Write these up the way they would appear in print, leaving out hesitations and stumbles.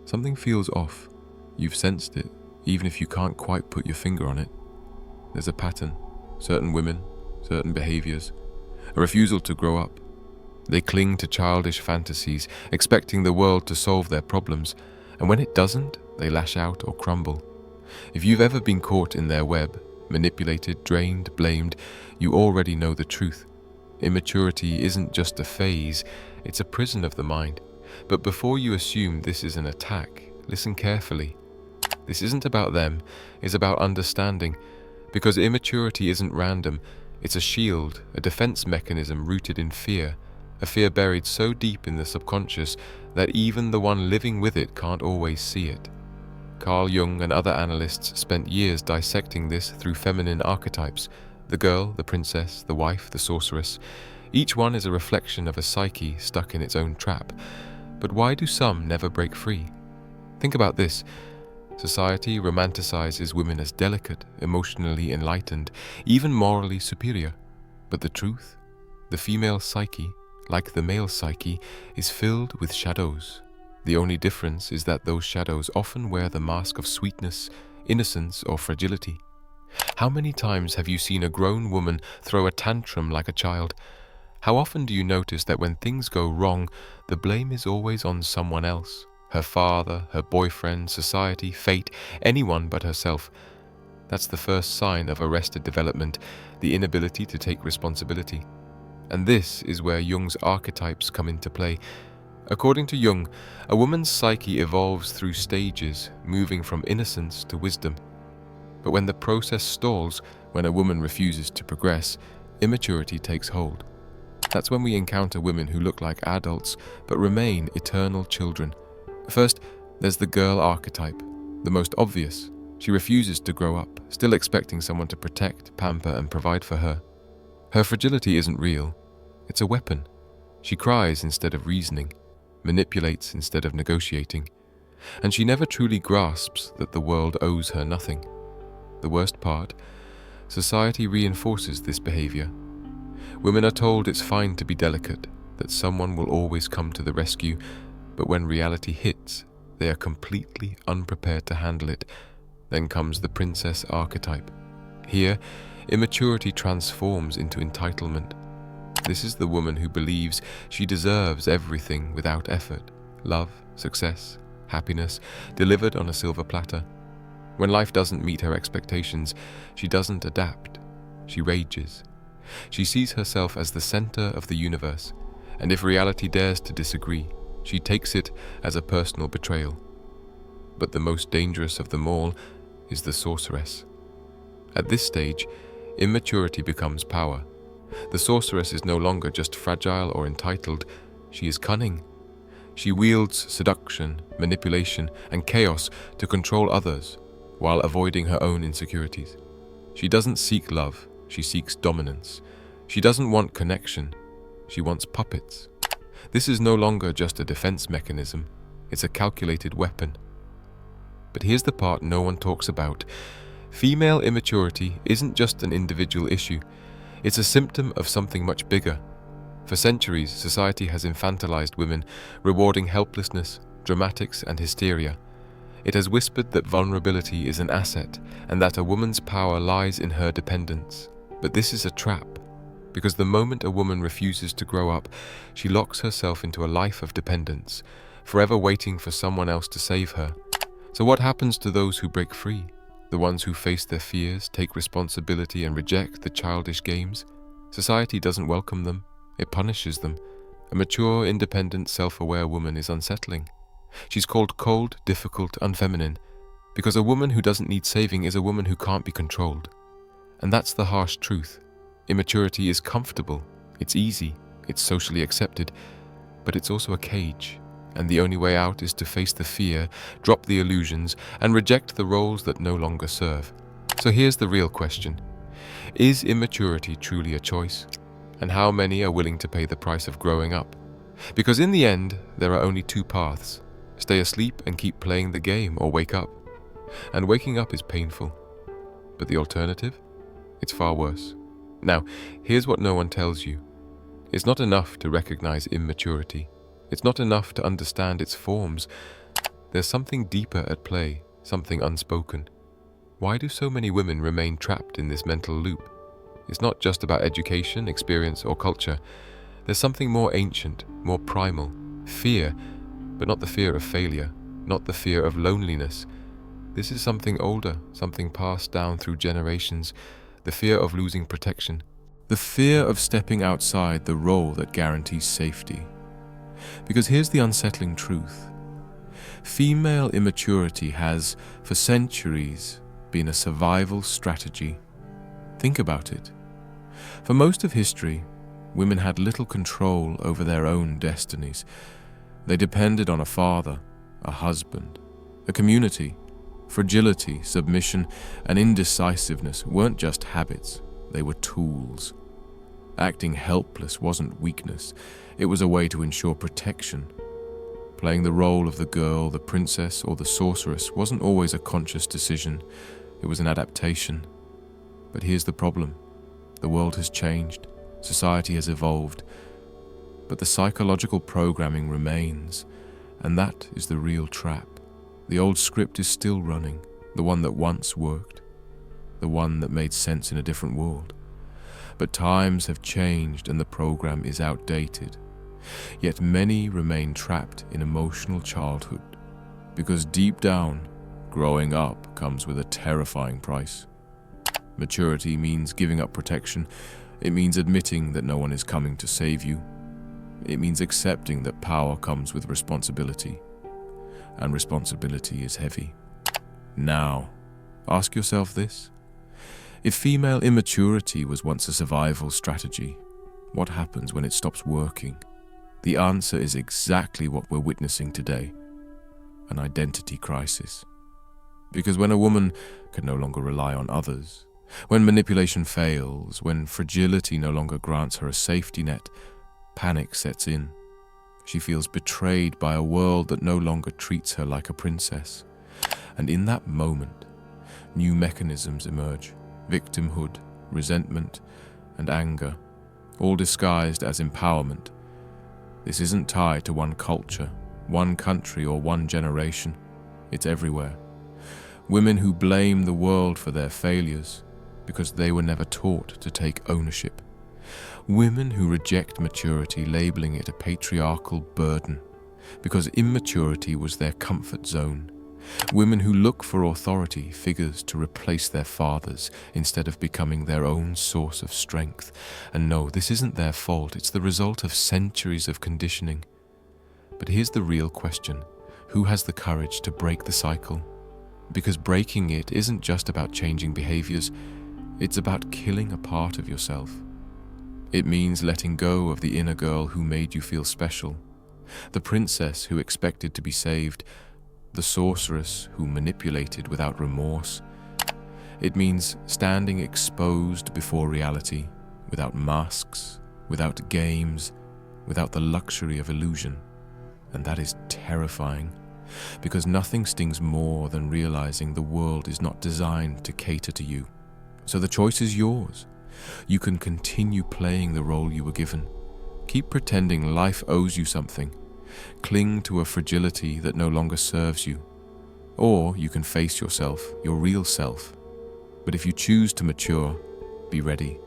Something feels off. You've sensed it, even if you can't quite put your finger on it. There's a pattern, certain women, certain behaviors, a refusal to grow up. They cling to childish fantasies, expecting the world to solve their problems, and when it doesn't, they lash out or crumble. If you've ever been caught in their web, manipulated, drained, blamed, you already know the truth. Immaturity isn't just a phase, it's a prison of the mind. But before you assume this is an attack, listen carefully. This isn't about them, it's about understanding. Because immaturity isn't random, it's a shield, a defense mechanism rooted in fear, a fear buried so deep in the subconscious that even the one living with it can't always see it. Carl Jung and other analysts spent years dissecting this through feminine archetypes: the girl, the princess, the wife, the sorceress. Each one is a reflection of a psyche stuck in its own trap. But why do some never break free? Think about this. Society romanticizes women as delicate, emotionally enlightened, even morally superior. But the truth? The female psyche, like the male psyche, is filled with shadows. The only difference is that those shadows often wear the mask of sweetness, innocence, or fragility. How many times have you seen a grown woman throw a tantrum like a child? How often do you notice that when things go wrong, the blame is always on someone else? Her father, her boyfriend, society, fate, anyone but herself. That's the first sign of arrested development, the inability to take responsibility. And this is where Jung's archetypes come into play. According to Jung, a woman's psyche evolves through stages, moving from innocence to wisdom. But when the process stalls, when a woman refuses to progress, immaturity takes hold. That's when we encounter women who look like adults but remain eternal children. First, there's the girl archetype, the most obvious. She refuses to grow up, still expecting someone to protect, pamper, and provide for her. Her fragility isn't real. It's a weapon. She cries instead of reasoning, manipulates instead of negotiating, and she never truly grasps that the world owes her nothing. The worst part, society reinforces this behavior. Women are told it's fine to be delicate, that someone will always come to the rescue, but when reality hits, they are completely unprepared to handle it. Then comes the princess archetype. Here, immaturity transforms into entitlement. This is the woman who believes she deserves everything without effort: love, success, happiness, delivered on a silver platter. When life doesn't meet her expectations, she doesn't adapt. She rages. She sees herself as the center of the universe, and if reality dares to disagree, she takes it as a personal betrayal. But the most dangerous of them all is the sorceress. At this stage, immaturity becomes power. The sorceress is no longer just fragile or entitled, she is cunning. She wields seduction, manipulation, and chaos to control others, while avoiding her own insecurities. She doesn't seek love, she seeks dominance. She doesn't want connection, she wants puppets. This is no longer just a defense mechanism, it's a calculated weapon. But here's the part no one talks about. Female immaturity isn't just an individual issue, it's a symptom of something much bigger. For centuries, society has infantilized women, rewarding helplessness, dramatics, and hysteria. It has whispered that vulnerability is an asset and that a woman's power lies in her dependence. But this is a trap, because the moment a woman refuses to grow up, she locks herself into a life of dependence, forever waiting for someone else to save her. So what happens to those who break free? The ones who face their fears, take responsibility, and reject the childish games? Society doesn't welcome them, it punishes them. A mature, independent, self-aware woman is unsettling. She's called cold, difficult, unfeminine, because a woman who doesn't need saving is a woman who can't be controlled. And that's the harsh truth. Immaturity is comfortable, it's easy, it's socially accepted, but it's also a cage. And the only way out is to face the fear, drop the illusions, and reject the roles that no longer serve. So here's the real question. Is immaturity truly a choice? And how many are willing to pay the price of growing up? Because in the end, there are only two paths. Stay asleep and keep playing the game, or wake up. And waking up is painful. But the alternative? It's far worse. Now, here's what no one tells you. It's not enough to recognize immaturity. It's not enough to understand its forms. There's something deeper at play, something unspoken. Why do so many women remain trapped in this mental loop? It's not just about education, experience, or culture. There's something more ancient, more primal. Fear, but not the fear of failure, not the fear of loneliness. This is something older, something passed down through generations. The fear of losing protection. The fear of stepping outside the role that guarantees safety. Because here's the unsettling truth. Female immaturity has, for centuries, been a survival strategy. Think about it. For most of history, women had little control over their own destinies. They depended on a father, a husband, a community. Fragility, submission, and indecisiveness weren't just habits, they were tools. Acting helpless wasn't weakness, it was a way to ensure protection. Playing the role of the girl, the princess, or the sorceress wasn't always a conscious decision, it was an adaptation. But here's the problem. The world has changed, society has evolved, but the psychological programming remains, and that is the real trap. The old script is still running, the one that once worked, the one that made sense in a different world. But times have changed and the program is outdated. Yet many remain trapped in emotional childhood, because deep down, growing up comes with a terrifying price. Maturity means giving up protection. It means admitting that no one is coming to save you. It means accepting that power comes with responsibility. And responsibility is heavy. Now, ask yourself this. If female immaturity was once a survival strategy, what happens when it stops working? The answer is exactly what we're witnessing today, an identity crisis. Because when a woman can no longer rely on others, when manipulation fails, when fragility no longer grants her a safety net, panic sets in. She feels betrayed by a world that no longer treats her like a princess. And in that moment, new mechanisms emerge: victimhood, resentment, and anger, all disguised as empowerment. This isn't tied to one culture, one country, or one generation. It's everywhere. Women who blame the world for their failures because they were never taught to take ownership. Women who reject maturity, labeling it a patriarchal burden because immaturity was their comfort zone. Women who look for authority figures to replace their fathers instead of becoming their own source of strength. And no, this isn't their fault, it's the result of centuries of conditioning. But here's the real question. Who has the courage to break the cycle? Because breaking it isn't just about changing behaviors, it's about killing a part of yourself. It means letting go of the inner girl who made you feel special, the princess who expected to be saved, the sorceress who manipulated without remorse. It means standing exposed before reality, without masks, without games, without the luxury of illusion. And that is terrifying, because nothing stings more than realizing the world is not designed to cater to you. So the choice is yours. You can continue playing the role you were given. Keep pretending life owes you something. Cling to a fragility that no longer serves you. Or you can face yourself, your real self. But if you choose to mature, be ready.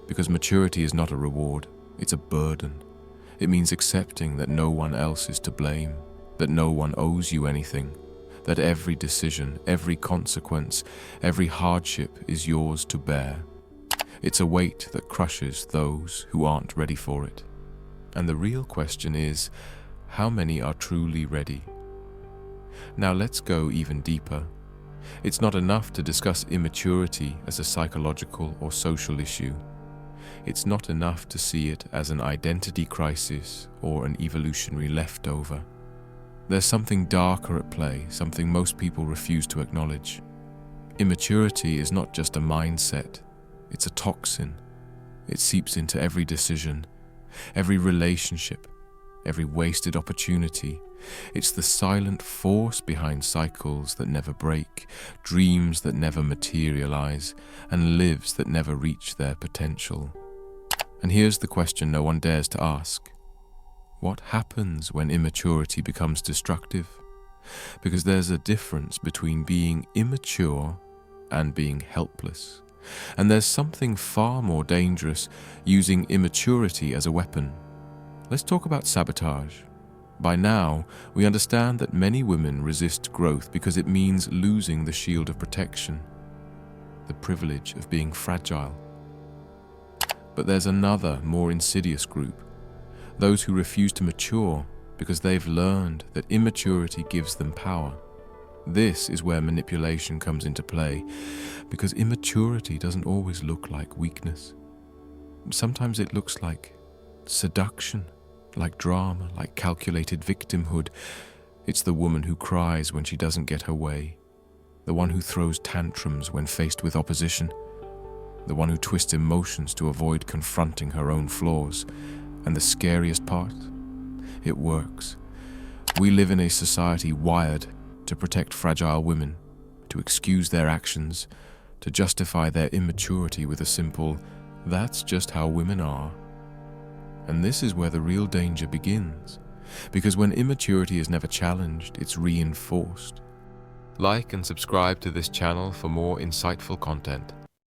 Because maturity is not a reward, it's a burden. It means accepting that no one else is to blame, that no one owes you anything, that every decision, every consequence, every hardship is yours to bear. It's a weight that crushes those who aren't ready for it. And the real question is, how many are truly ready? Now let's go even deeper. It's not enough to discuss immaturity as a psychological or social issue. It's not enough to see it as an identity crisis or an evolutionary leftover. There's something darker at play, something most people refuse to acknowledge. Immaturity is not just a mindset, it's a toxin. It seeps into every decision, every relationship, every wasted opportunity. It's the silent force behind cycles that never break, dreams that never materialize, and lives that never reach their potential. And here's the question no one dares to ask. What happens when immaturity becomes destructive? because there's a difference between being immature and being helpless. And there's something far more dangerous using immaturity as a weapon. Let's talk about sabotage. By now, we understand that many women resist growth because it means losing the shield of protection, the privilege of being fragile. But there's another, more insidious group, those who refuse to mature because they've learned that immaturity gives them power. This is where manipulation comes into play, because immaturity doesn't always look like weakness. Sometimes it looks like seduction, like drama, like calculated victimhood. It's the woman who cries when she doesn't get her way, the one who throws tantrums when faced with opposition, the one who twists emotions to avoid confronting her own flaws. And the scariest part? It works. We live in a society wired to protect fragile women, to excuse their actions, to justify their immaturity with a simple, "That's just how women are." And this is where the real danger begins, because when immaturity is never challenged, it's reinforced. Like and subscribe to this channel for more insightful content.